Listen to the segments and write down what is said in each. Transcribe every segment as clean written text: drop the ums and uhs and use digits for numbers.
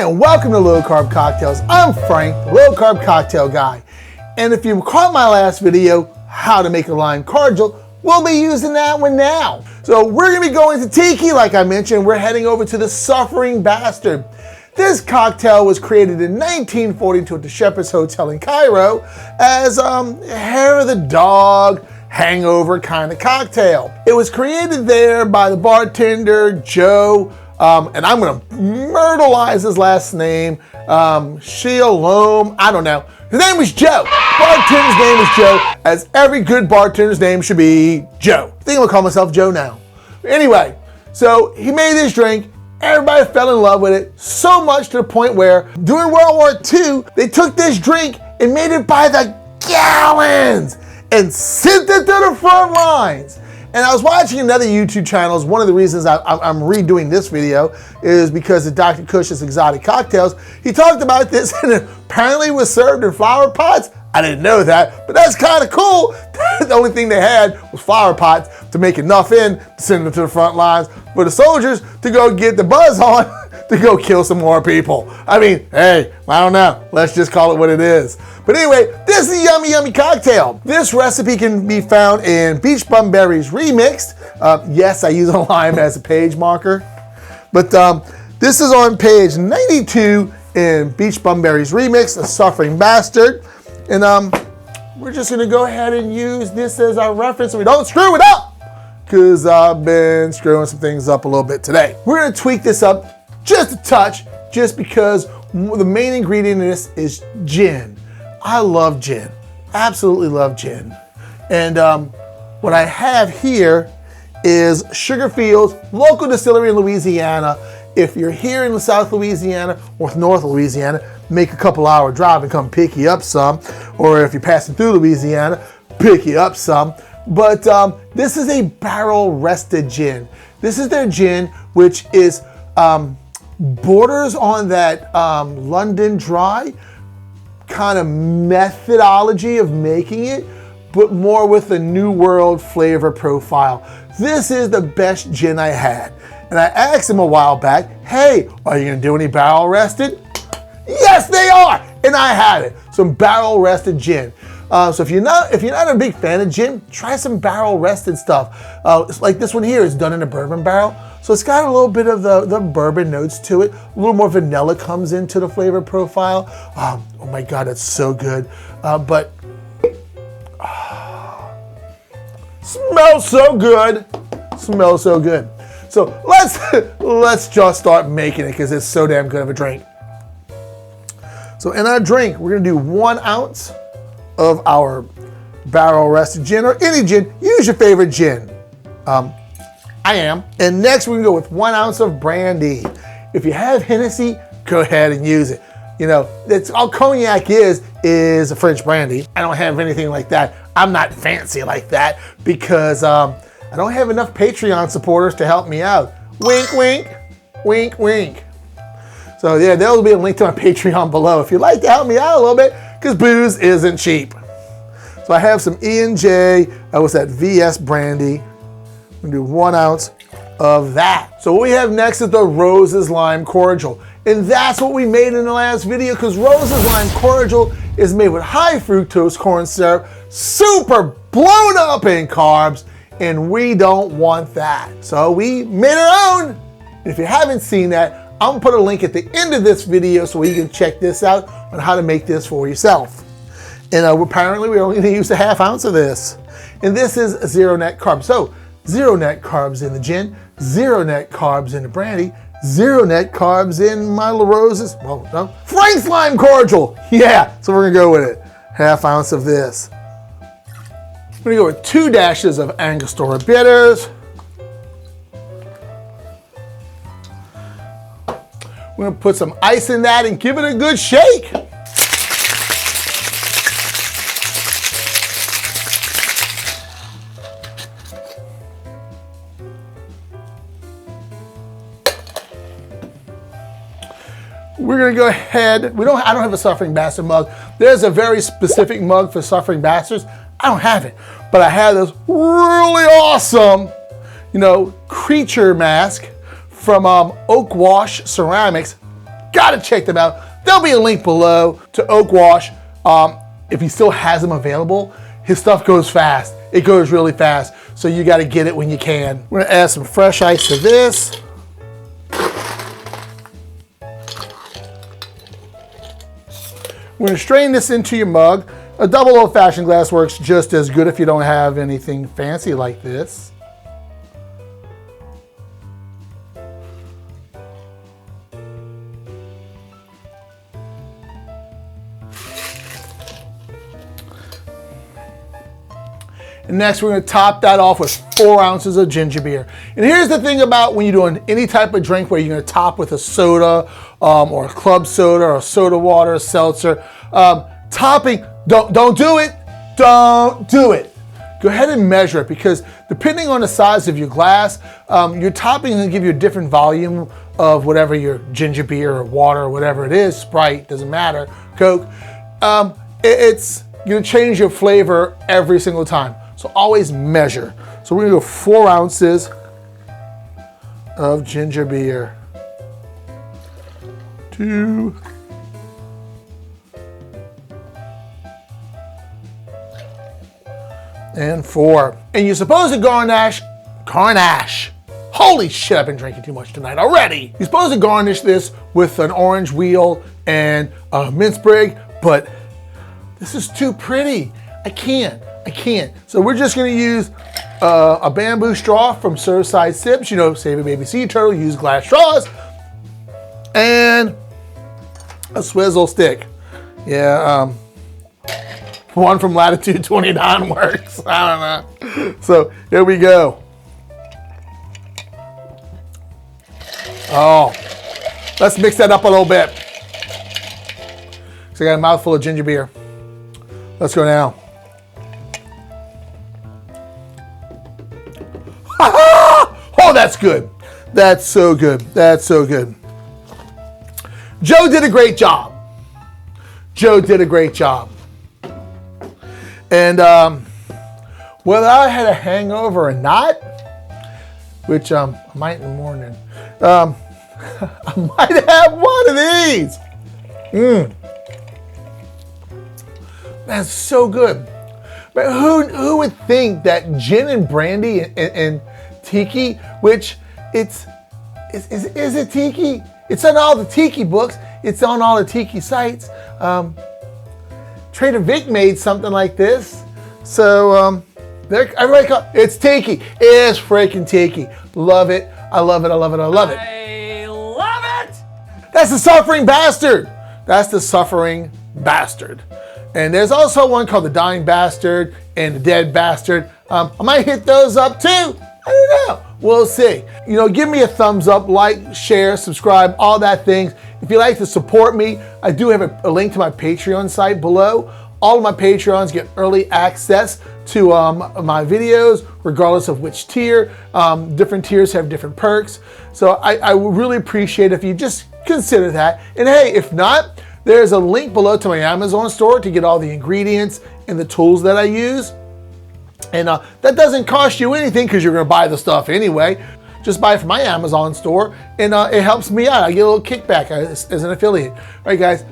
Hi, and welcome to Low Carb Cocktails. I'm Frank, the Low Carb Cocktail Guy. And if you caught my last video, how to make a lime cordial, we'll be using that one now. So we're gonna be going to Tiki, like I mentioned. We're heading over to the Suffering Bastard. This cocktail was created in 1942 at the Shepherd's Hotel in Cairo as hair of the dog, hangover kind of cocktail. It was created there by the bartender, Joe, and I'm gonna myrtleize his last name, Shalom, I don't know. His name was Joe. Bartender's name was Joe, as every good bartender's name should be Joe. I think I'm gonna call myself Joe now. Anyway, so he made this drink. Everybody fell in love with it, so much to the point where during World War II, they took this drink and made it by the gallons and sent it to the front lines. And I was watching another YouTube channel. One of the reasons I'm redoing this video is because of Dr. Kush's Exotic Cocktails. He talked about this and it apparently was served in flower pots. I didn't know that, but that's kind of cool. The only thing they had was flower pots to make enough in to send them to the front lines for the soldiers to go get the buzz on to go kill some more people. I mean, hey, I don't know. Let's just call it what it is. But anyway, this is a yummy, yummy cocktail. This recipe can be found in Beach Bum Berries Remixed. Yes, I use a lime as a page marker. But this is on page 92 in Beach Bum Berries Remixed, A Suffering Bastard. And we're just gonna go ahead and use this as our reference so we don't screw it up, because I've been screwing some things up a little bit today. We're gonna tweak this up just a touch, just because the main ingredient in this is gin. I love gin, absolutely love gin. And what I have here is Sugar Fields, local distillery in Louisiana. If you're here in South Louisiana or North Louisiana, make a couple hour drive and come pick you up some. Or if you're passing through Louisiana, pick you up some. But this is a barrel rested gin. This is their gin, which is borders on that London Dry kind of methodology of making it, but more with a New World flavor profile. This is the best gin I had. And I asked him a while back, hey, are you gonna do any barrel rested? Yes, they are, and I have it. Some barrel rested gin. So if you're not a big fan of gin, try some barrel rested stuff. It's like this one here is done in a bourbon barrel. So it's got a little bit of the bourbon notes to it. A little more vanilla comes into the flavor profile. Oh my God, that's so good. Smells so good. Smells so good. So let's just start making it because it's so damn good of a drink. So in our drink, we're gonna do 1 ounce of our barrel rested gin, or any gin. Use your favorite gin. I am. And next we're gonna go with 1 ounce of brandy. If you have Hennessy, go ahead and use it. You know, that's all cognac is a French brandy. I don't have anything like that. I'm not fancy like that because I don't have enough Patreon supporters to help me out. Wink, wink, wink, wink. So yeah, there'll be a link to my Patreon below if you'd like to help me out a little bit, because booze isn't cheap. So I have some E&J, what's that, VS brandy. I'm gonna do 1 ounce of that. So what we have next is the Rose's Lime Cordial. And that's what we made in the last video, because Rose's Lime Cordial is made with high fructose corn syrup, super blown up in carbs, and we don't want that. So we made our own. If you haven't seen that, I'm gonna put a link at the end of this video so you can check this out on how to make this for yourself. And apparently we're only gonna use a half ounce of this. And this is 0 net carbs. So 0 net carbs in the gin, 0 net carbs in the brandy, 0 net carbs in my La Rose's, well, no, Frank's Lime Cordial. Yeah, so we're gonna go with it. Half ounce of this. We're gonna go with 2 dashes of Angostura bitters. We're gonna put some ice in that and give it a good shake. We're gonna go ahead, I don't have a Suffering Bastard mug. There's a very specific mug for Suffering Bastards. I don't have it, but I have this really awesome, creature mask from Oak Wash Ceramics. Gotta check them out. There'll be a link below to Oak Wash. If he still has them available, his stuff goes fast. It goes really fast. So you gotta get it when you can. We're gonna add some fresh ice to this. We're gonna strain this into your mug. A double old-fashioned glass works just as good if you don't have anything fancy like this. And next, we're gonna top that off with 4 ounces of ginger beer. And here's the thing about when you're doing any type of drink where you're gonna top with a soda or a club soda or a soda water, a seltzer. Topping, don't do it, don't do it. Go ahead and measure it, because depending on the size of your glass, your topping is gonna give you a different volume of whatever your ginger beer or water or whatever it is, Sprite, doesn't matter, Coke. It's gonna change your flavor every single time. So always measure. So we're gonna go 4 ounces of ginger beer. 2. And 4. And you're supposed to garnish. Holy shit, I've been drinking too much tonight already. You're supposed to garnish this with an orange wheel and a mint sprig, but this is too pretty. I can't. So we're just gonna use a bamboo straw from Surfside Sips. You know, save a baby sea turtle, use glass straws. And a swizzle stick. Yeah, one from Latitude 29 works. I don't know. So here we go. Oh, let's mix that up a little bit. So I got a mouthful of ginger beer. Let's go now. Oh, that's good. That's so good. That's so good. Joe did a great job. And whether I had a hangover or not, which I might in the morning, I might have one of these. That's so good. But who would think that gin and brandy and Tiki, which is it Tiki? It's on all the Tiki books. It's on all the Tiki sites. Trader Vic made something like this. So everybody it's Tiki. It's freaking Tiki. Love it. I love it. I love it. I love it. I love it. That's the Suffering Bastard. That's the Suffering Bastard. And there's also one called the Dying Bastard and the Dead Bastard. I might hit those up too. I don't know. We'll see. You know, give me a thumbs up, like, share, subscribe, all that things. If you'd like to support me, I do have a link to my Patreon site below. All of my Patreons get early access to my videos, regardless of which tier. Different tiers have different perks. So I would really appreciate if you just consider that. And hey, if not, there's a link below to my Amazon store to get all the ingredients and the tools that I use. And that doesn't cost you anything because you're going to buy the stuff anyway. Just buy it from my Amazon store, and it helps me out. I get a little kickback as an affiliate. All right, guys.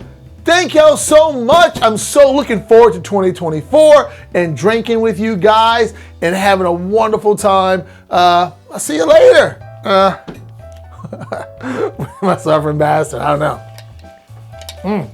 Thank y'all so much. I'm so looking forward to 2024 and drinking with you guys and having a wonderful time. I'll see you later. My Suffering Bastard. I don't know.